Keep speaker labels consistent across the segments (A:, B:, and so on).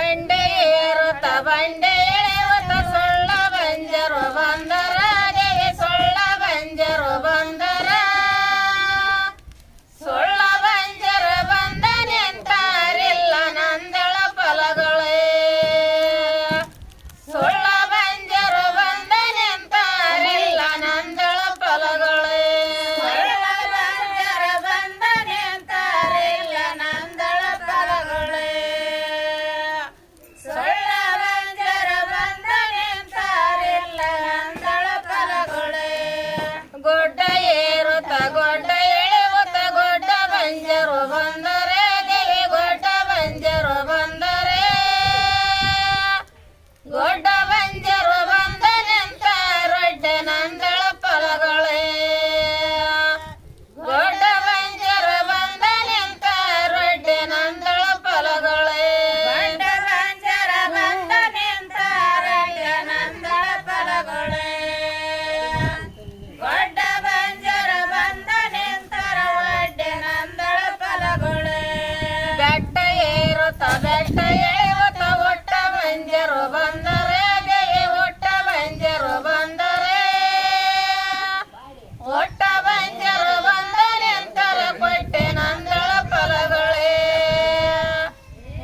A: ಬಂಡೆ ಏರುತ್ತ ಬಂಡೆ ಎಳೆಯುತ್ತ ಸೊಳ್ಳ ಬಂಜರು ಬಂದರ ದೇವಿ ಸೊಳ್ಳ ಬಂಜರು ಬಂದರ ಸೊಳ್ಳ ಬಂಜರ ಬಂದ ನಿಂತಾರಿಲ್ಲ ನಂದಳ ಫಲಗಳೇ ಸೊಳ್ಳ ಬಂಜರು ಬಂದ ನಿಂತಾರಿಲ್ಲ ನಂದಳ ಫಲಗಳೇ ಸೊಳ್ಳ ಬಂಜರ ಬಂದ ನಿಂತಾರಿಲ್ಲ ನಂದಳ ಫಲಗಳೇ ಸೊಳ್ಳ ಬಂಜರ ಬಂದ ನಿಂತಾರಿಲ್ಲ ನಂದಳ ಫಲಗಳೇ ಗೊಡ್ಡ ಏರುತ್ತ ಗೊಡ್ಡ ಎಳೆಯುತ್ತ ಗೊಡ್ಡ ಬಂಜರು ಬಂದರೆ ದೇವಿ ಗೊಡ್ಡ ಬಂಜರು ಬಂದರೆ ಗೊಡ್ಡ ಬಂಜರು ಬಂದ ನಿಂತಾರೊಡ್ಡೆ ನಂದಳ ಫಲಗಳೇ ಗೊಡ್ಡ ಬಂಜರು ಬಂದ ನಿಂತಾರೊಡ್ಡೆ ನಂದಳ ಫಲಗಳೇ ಗೊಡ್ಡ ಬಂಜರ ಬಂದ ನಿಂತಾರೊಡ್ಡೆ ನಂದಳ ಫಲಗಳೇ ಗೊಡ್ಡ ಬಂಜರ ಬಂದ ನಿಂತರ ಒಡ್ಡೆ ನಂದಳ ಫಲಗಳೇ ಬೆಟ್ಟ ಏರುತ್ತ ಬೆಟ್ಟ ಎಳೆಯುತ್ತ ಒಟ್ಟ ಬಂಜರು ಬಂದರೆ ದೇವಿ ಒಟ್ಟ ಬಂಜರು ಬಂದರೆ ಒಟ್ಟ ಬಂಜರು ಬಂದ ನಿಂತರ ಕೊಟ್ಟೆ ನಂದಳ ಫಲಗಳೇ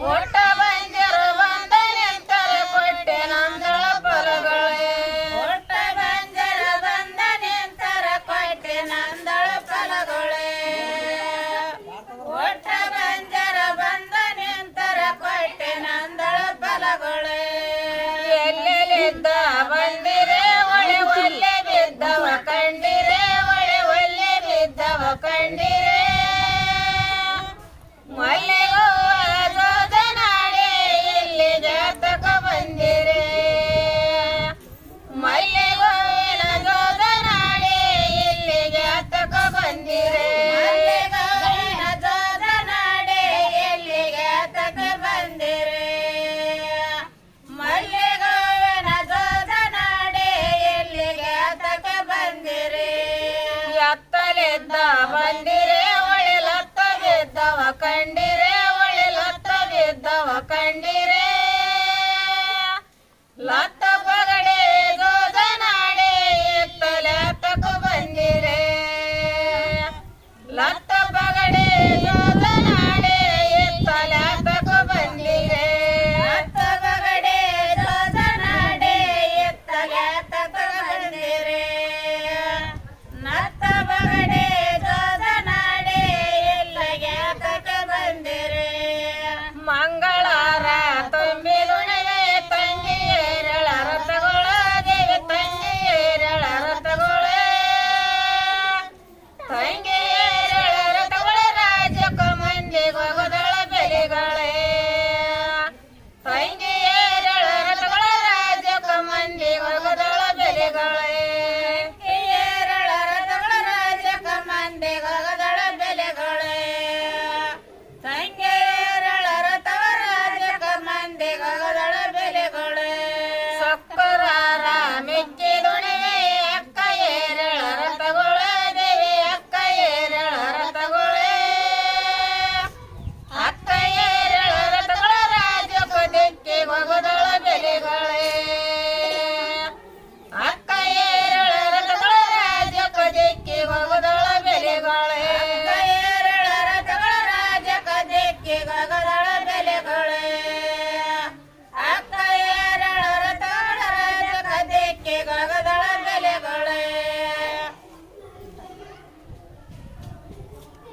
A: ಒಟ್ಟ ಬಂಜರು ಬಂದ ನಿಂತರ ಕೊಟ್ಟೆ ನಂದಳ ಫಲಗಳೇ ಒಟ್ಟ ಬಂಜರ ಬಂದ ನಿಂತರ ಕೊಟ್ಟೆ ನಂದಳ ಫಲಗಳೇ ಒಟ್ಟ ಬಂಜರ ಬಂದ ನಿಂತರ ಕೊಟ್ಟೆ ನಂದಳ ಫಲಗಳೇ ಎಲ್ಲೆಲ್ಲಿದ್ದ ಬಂದಿರೆ ಒಳೆ ಒಲ್ಲೆ ಬಿದ್ದವ ಕಂಡಿರೆ ಒಳೆ ಒಲ್ಲೆ ಬಿದ್ದವ ಕಂಡಿರೆ ಮಲ್ಲಿಗೂವ ಜೋದನಾಡೆ ಇಲ್ಲಿಗೆ ತಕ ಬಂದಿರೆ ಮಲ್ಲಿಗೂವಿನ ಜೋದನಾಡೆ ಇಲ್ಲಿಗೆ ತಕ ಬಂದಿರೆ ಮಲ್ಲಿಗೂವಿನ ಜೋದನಾಡೆ ಇಲ್ಲಿಗೆ ತಕ ಬಂದಿರೆ ಮಲ್ಲಿಗೂವಿನ ಜೋದನಾಡೆ ಇಲ್ಲಿಗೆ ತಕ ಬಂದಿರೆ ಎತ್ತಲಿದ್ದ ಬಂದಿರೆ ಒಳೆಲತ್ತ ಬಿದ್ದವ ಕಂಡಿರೆ